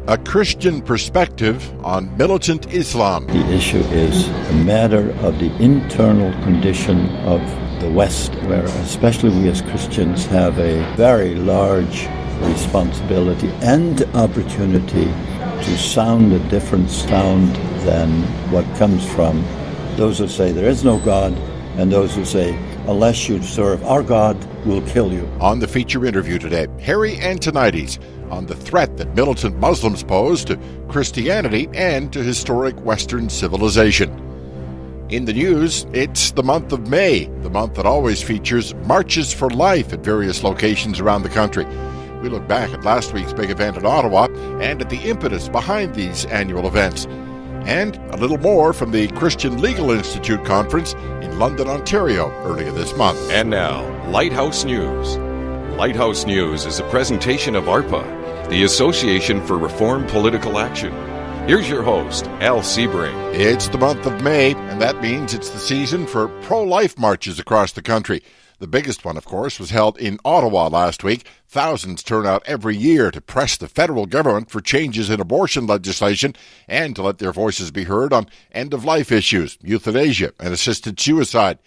A Christian perspective on militant Islam. The issue is a matter of the internal condition of the West, where especially we as Christians have a very large responsibility and opportunity to sound a different sound than what comes from those who say there is no God and those who say, unless you serve our God, we'll kill you. On the feature interview today, Harry Antonides on the threat that militant Muslims pose to Christianity and to historic Western civilization. In the news, it's the month of May, the month that always features marches for life at various locations around the country. We look back at last week's big event in Ottawa and at the impetus behind these annual events. And a little more from the Christian Legal Institute conference in London, Ontario, earlier this month. And now, Lighthouse News. Lighthouse News is a presentation of ARPA, the Association for Reformed Political Action. Here's your host, Al Sebring. It's the month of May, and that means it's the season for pro-life marches across the country. The biggest one, of course, was held in Ottawa last week. Thousands turn out every year to press the federal government for changes in abortion legislation and to let their voices be heard on end-of-life issues, euthanasia, and assisted suicide.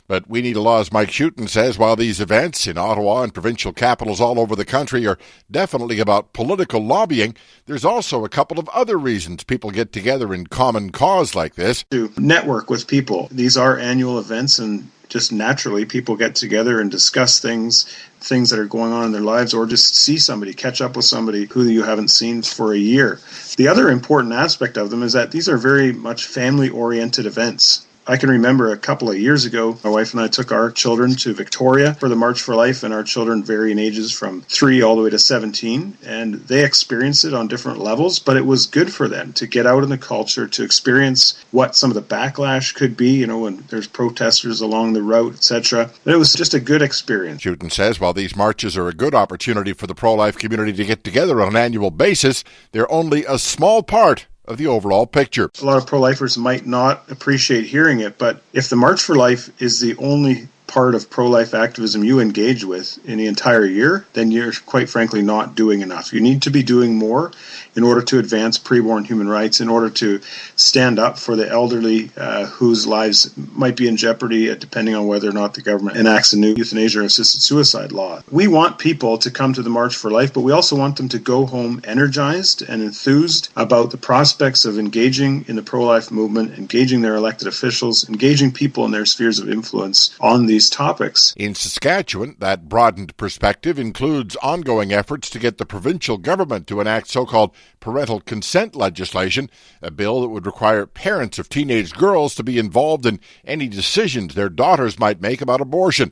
But We Need a Law's Mike Schutten says while these events in Ottawa and provincial capitals all over the country are definitely about political lobbying, there's also a couple of other reasons people get together in common cause like this. To network with people. These are annual events, and just naturally people get together and discuss things that are going on in their lives, or just see somebody, catch up with somebody who you haven't seen for a year. The other important aspect of them is that these are very much family-oriented events. I can remember a couple of years ago, my wife and I took our children to Victoria for the March for Life, and our children vary in ages from 3 all the way to 17, and they experienced it on different levels, but it was good for them to get out in the culture, to experience what some of the backlash could be, when there's protesters along the route, etc. It was just a good experience. Schutten says while these marches are a good opportunity for the pro-life community to get together on an annual basis, they're only a small part of the overall picture. A lot of pro-lifers might not appreciate hearing it, but if the March for Life is the only part of pro-life activism you engage with in the entire year, then you're quite frankly not doing enough. You need to be doing more in order to advance preborn human rights, in order to stand up for the elderly whose lives might be in jeopardy depending on whether or not the government enacts a new euthanasia or assisted suicide law. We want people to come to the March for Life, but we also want them to go home energized and enthused about the prospects of engaging in the pro-life movement, engaging their elected officials, engaging people in their spheres of influence on these topics. In Saskatchewan, that broadened perspective includes ongoing efforts to get the provincial government to enact so-called parental consent legislation, a bill that would require parents of teenage girls to be involved in any decisions their daughters might make about abortion.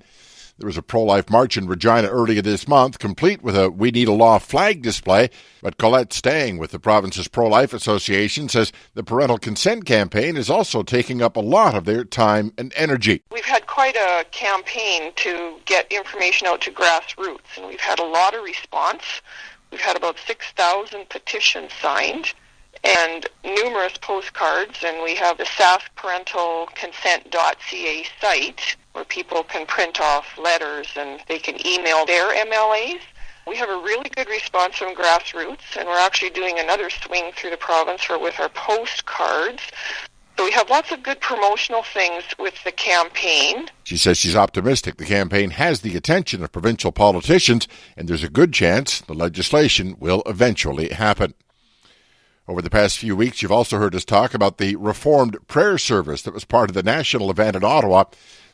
There was a pro-life march in Regina earlier this month, complete with a We Need a Law flag display. But Colette Stang with the province's Pro-Life Association says the parental consent campaign is also taking up a lot of their time and energy. We've had quite a campaign to get information out to grassroots, and we've had a lot of response. We've had about 6,000 petitions signed and numerous postcards, and we have the saskparentalconsent.ca site where people can print off letters and they can email their MLAs. We have a really good response from grassroots, and we're actually doing another swing through the province with our postcards. So we have lots of good promotional things with the campaign. She says she's optimistic the campaign has the attention of provincial politicians, and there's a good chance the legislation will eventually happen. Over the past few weeks, you've also heard us talk about the Reformed Prayer Service that was part of the national event in Ottawa.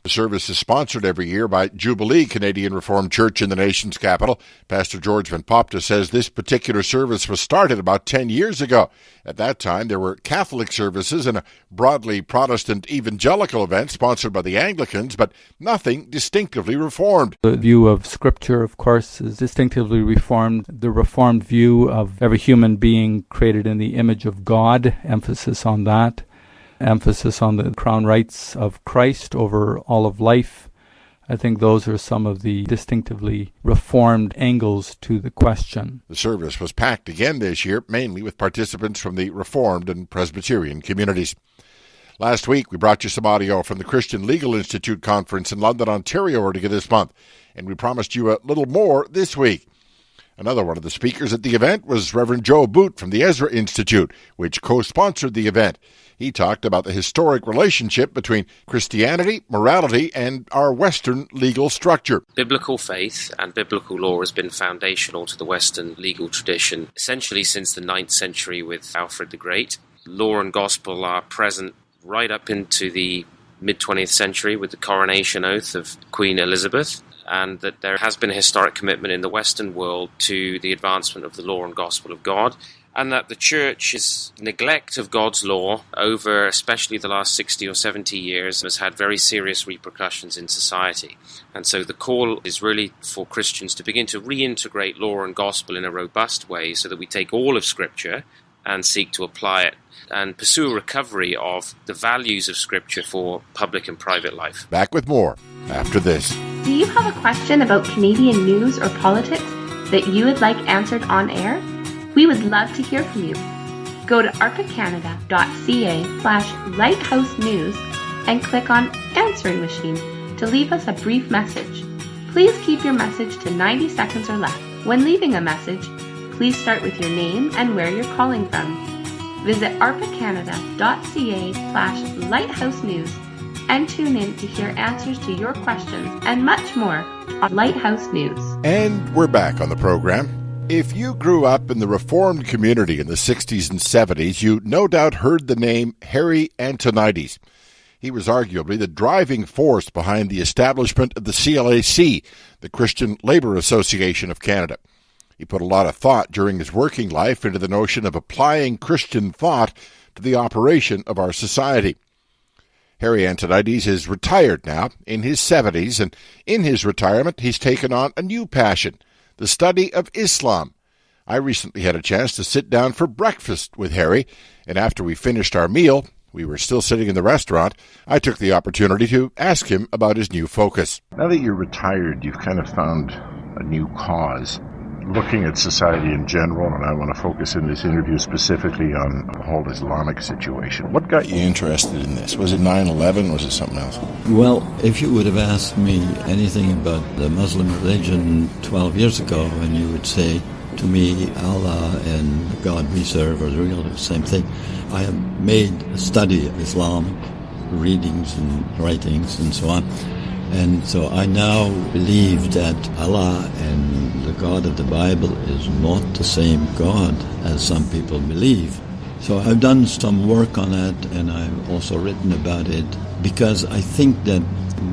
The service is sponsored every year by Jubilee Canadian Reformed Church in the nation's capital. Pastor George Van Popta says this particular service was started about 10 years ago. At that time, there were Catholic services and a broadly Protestant evangelical event sponsored by the Anglicans, but nothing distinctively Reformed. The view of Scripture, of course, is distinctively Reformed. The Reformed view of every human being created in the image of God, emphasis on that. Emphasis on the crown rights of Christ over all of life. I think those are some of the distinctively Reformed angles to the question. The service was packed again this year, mainly with participants from the Reformed and Presbyterian communities. Last week, we brought you some audio from the Christian Legal Institute conference in London, Ontario earlier this month, and we promised you a little more this week. Another one of the speakers at the event was Reverend Joe Boot from the Ezra Institute, which co-sponsored the event. He talked about the historic relationship between Christianity, morality, and our Western legal structure. Biblical faith and biblical law has been foundational to the Western legal tradition, essentially since the 9th century with Alfred the Great. Law and gospel are present right up into the mid-20th century with the coronation oath of Queen Elizabeth, and that there has been a historic commitment in the Western world to the advancement of the law and gospel of God, and that the Church's neglect of God's law over especially the last 60 or 70 years has had very serious repercussions in society. And so the call is really for Christians to begin to reintegrate law and gospel in a robust way so that we take all of Scripture and seek to apply it and pursue a recovery of the values of Scripture for public and private life. Back with more after this. Do you have a question about Canadian news or politics that you would like answered on air? We would love to hear from you. Go to arpacanada.ca/Lighthouse News and click on Answering Machine to leave us a brief message. Please keep your message to 90 seconds or less. When leaving a message, please start with your name and where you're calling from. Visit arpacanada.ca/Lighthouse News and tune in to hear answers to your questions and much more on Lighthouse News. And we're back on the program. If you grew up in the Reformed community in the 60s and 70s, you no doubt heard the name Harry Antonides. He was arguably the driving force behind the establishment of the CLAC, the Christian Labour Association of Canada. He put a lot of thought during his working life into the notion of applying Christian thought to the operation of our society. Harry Antonides is retired now, in his 70s, and in his retirement he's taken on a new passion, the study of Islam. I recently had a chance to sit down for breakfast with Harry, and after we finished our meal, we were still sitting in the restaurant, I took the opportunity to ask him about his new focus. Now that you're retired, you've kind of found a new cause. Looking at society in general, and I want to focus in this interview specifically on the whole Islamic situation. What got you interested in this? Was it 9/11 or was it something else? Well, if you would have asked me anything about the Muslim religion 12 years ago, and you would say to me, Allah and the God we serve are really the same thing. I have made a study of Islam, readings and writings and so on. And so I now believe that Allah and the God of the Bible is not the same God as some people believe. So I've done some work on it, and I've also written about it, because I think that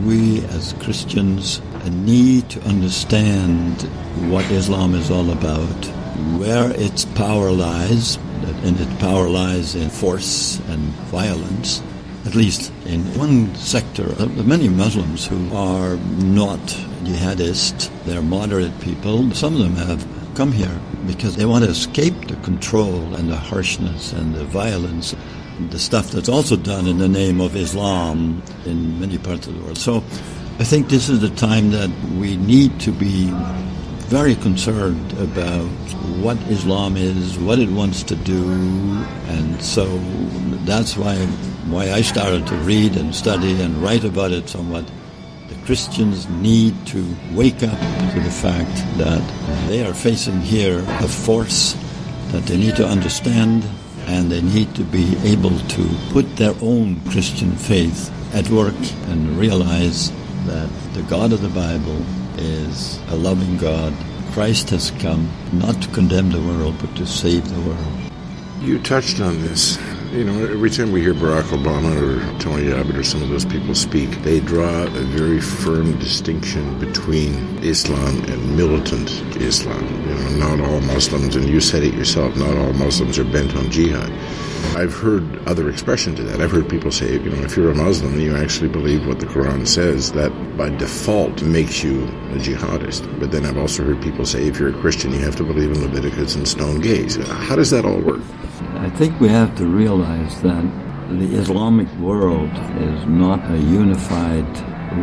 we as Christians need to understand what Islam is all about, where its power lies, and its power lies in force and violence. At least in one sector, there are many Muslims who are not jihadists. They're moderate people. Some of them have come here because they want to escape the control and the harshness and the violence, the stuff that's also done in the name of Islam in many parts of the world. So I think this is the time that we need to be very concerned about what Islam is, what it wants to do, and so that's why I started to read and study and write about it somewhat. The Christians need to wake up to the fact that they are facing here a force that they need to understand, and they need to be able to put their own Christian faith at work and realize that the God of the Bible is a loving God. Christ has come not to condemn the world, but to save the world. You touched on this. You know, every time we hear Barack Obama or Tony Abbott or some of those people speak, they draw a very firm distinction between Islam and militant Islam. You know, not all Muslims, and you said it yourself, not all Muslims are bent on jihad. I've heard other expression to that. I've heard people say, you know, if you're a Muslim and you actually believe what the Quran says, that by default makes you a jihadist. But then I've also heard people say, if you're a Christian, you have to believe in Leviticus and stone gays. How does that all work? I think we have to realize that the Islamic world is not a unified,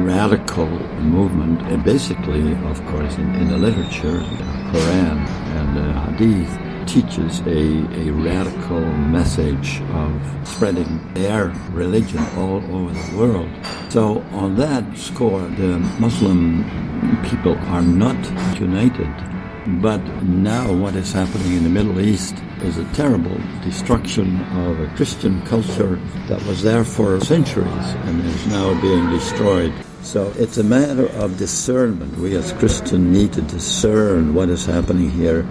radical movement. And basically, of course, in the literature, the Quran and the Hadith teaches a radical message of spreading their religion all over the world. So on that score, the Muslim people are not united But now what is happening in the Middle East is a terrible destruction of a Christian culture that was there for centuries and is now being destroyed. So it's a matter of discernment. We as Christians need to discern what is happening here,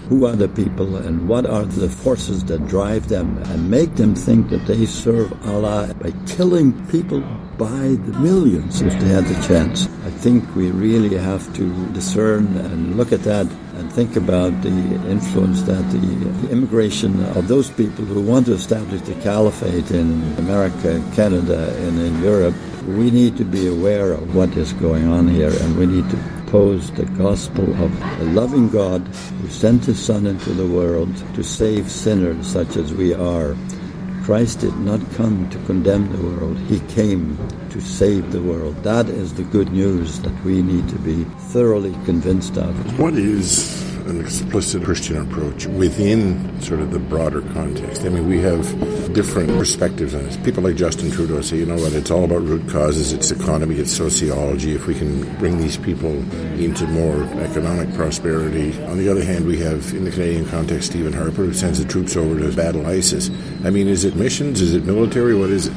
who are the people and what are the forces that drive them, and make them think that they serve Allah by killing people by the millions if they had the chance. I think we really have to discern and look at that and think about the influence that the immigration of those people who want to establish the caliphate in America, Canada, and in Europe. We need to be aware of what is going on here, and we need to pose the gospel of a loving God who sent his Son into the world to save sinners such as we are. Christ did not come to condemn the world. He came to save the world. That is the good news that we need to be thoroughly convinced of. What is an explicit Christian approach within sort of the broader context? I mean, we have different perspectives on this. People like Justin Trudeau say, you know what, it's all about root causes, it's economy, it's sociology. If we can bring these people into more economic prosperity. On the other hand, we have, in the Canadian context, Stephen Harper, who sends the troops over to battle ISIS. I mean, is it missions? Is it military? What is it?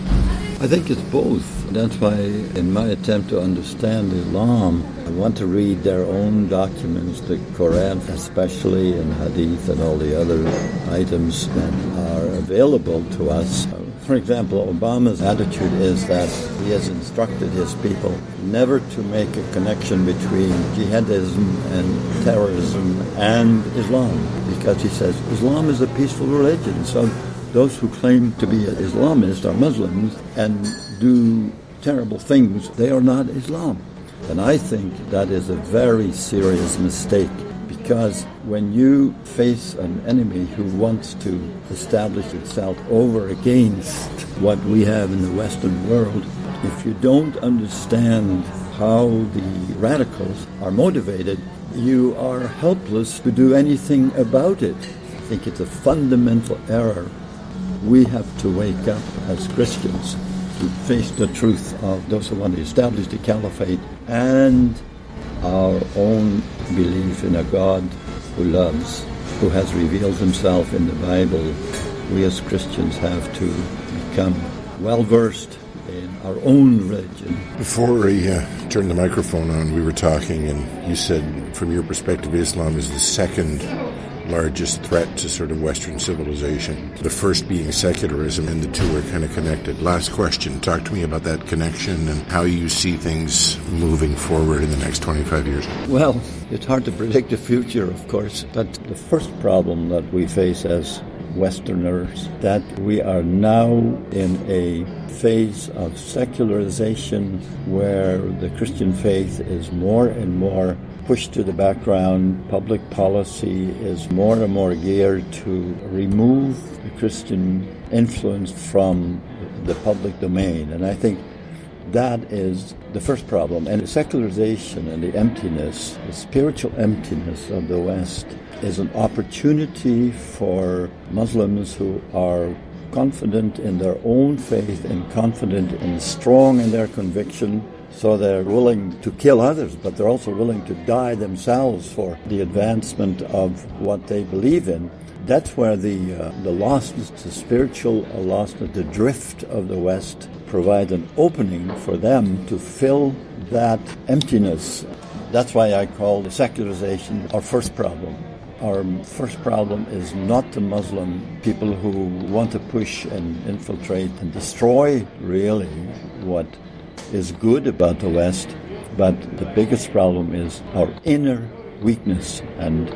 I think it's both. That's why in my attempt to understand Islam, I want to read their own documents, the Quran especially, and Hadith and all the other items that are available to us. For example, Obama's attitude is that he has instructed his people never to make a connection between jihadism and terrorism and Islam, because he says Islam is a peaceful religion. So those who claim to be Islamists are Muslims and do terrible things. They are not Islam. And I think that is a very serious mistake, because when you face an enemy who wants to establish itself over against what we have in the Western world, if you don't understand how the radicals are motivated, you are helpless to do anything about it. I think it's a fundamental error. We have to wake up as Christians to face the truth of those who want to establish the caliphate and our own belief in a God who loves, who has revealed himself in the Bible. We as Christians have to become well-versed in our own religion. Before we turned the microphone on, we were talking, and you said, from your perspective, Islam is the second largest threat to sort of Western civilization. The first being secularism, and the two are kind of connected. Last question. Talk to me about that connection and how you see things moving forward in the next 25 years. Well, it's hard to predict the future, of course, but the first problem that we face as Westerners, that we are now in a phase of secularization where the Christian faith is more and more pushed to the background. Public policy is more and more geared to remove the Christian influence from the public domain. And I think that is the first problem. And the secularization and the emptiness, the spiritual emptiness of the West, is an opportunity for Muslims who are confident in their own faith and confident and strong in their conviction. So they're willing to kill others, but they're also willing to die themselves for the advancement of what they believe in. That's where the lostness, the spiritual lostness, the drift of the West provide an opening for them to fill that emptiness. That's why I call the secularization our first problem. Our first problem is not the Muslim people who want to push and infiltrate and destroy really what is good about the West, but the biggest problem is our inner weakness, and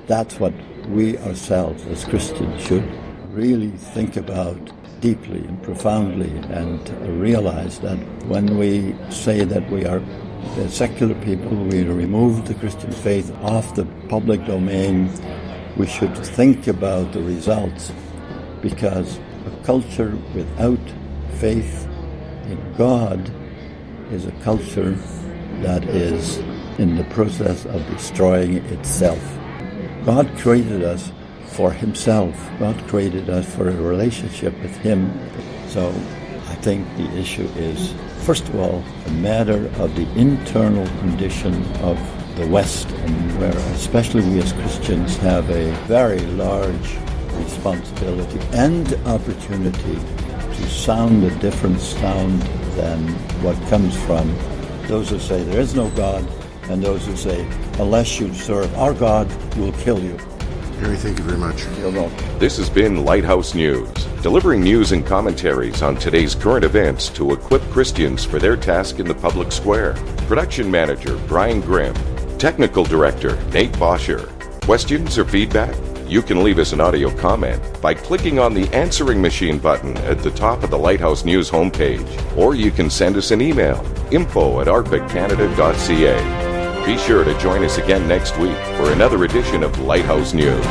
that's what we ourselves as Christians should really think about deeply and profoundly, and realize that when we say that we are the secular people, we remove the Christian faith off the public domain, we should think about the results, because a culture without faith in God is a culture that is in the process of destroying itself. God created us for himself. God created us for a relationship with him. So I think the issue is, first of all, a matter of the internal condition of the West, and where especially we as Christians have a very large responsibility and opportunity to sound a different sound than what comes from those who say there is no God and those who say, unless you serve our God, we'll kill you. Gary, thank you very much. You're welcome. This has been Lighthouse News, delivering news and commentaries on today's current events to equip Christians for their task in the public square. Production Manager Brian Grimm, Technical Director Nate Bosher. Questions or feedback? You can leave us an audio comment by clicking on the answering machine button at the top of the Lighthouse News homepage, or you can send us an email, info@arpacanada.ca. Be sure to join us again next week for another edition of Lighthouse News.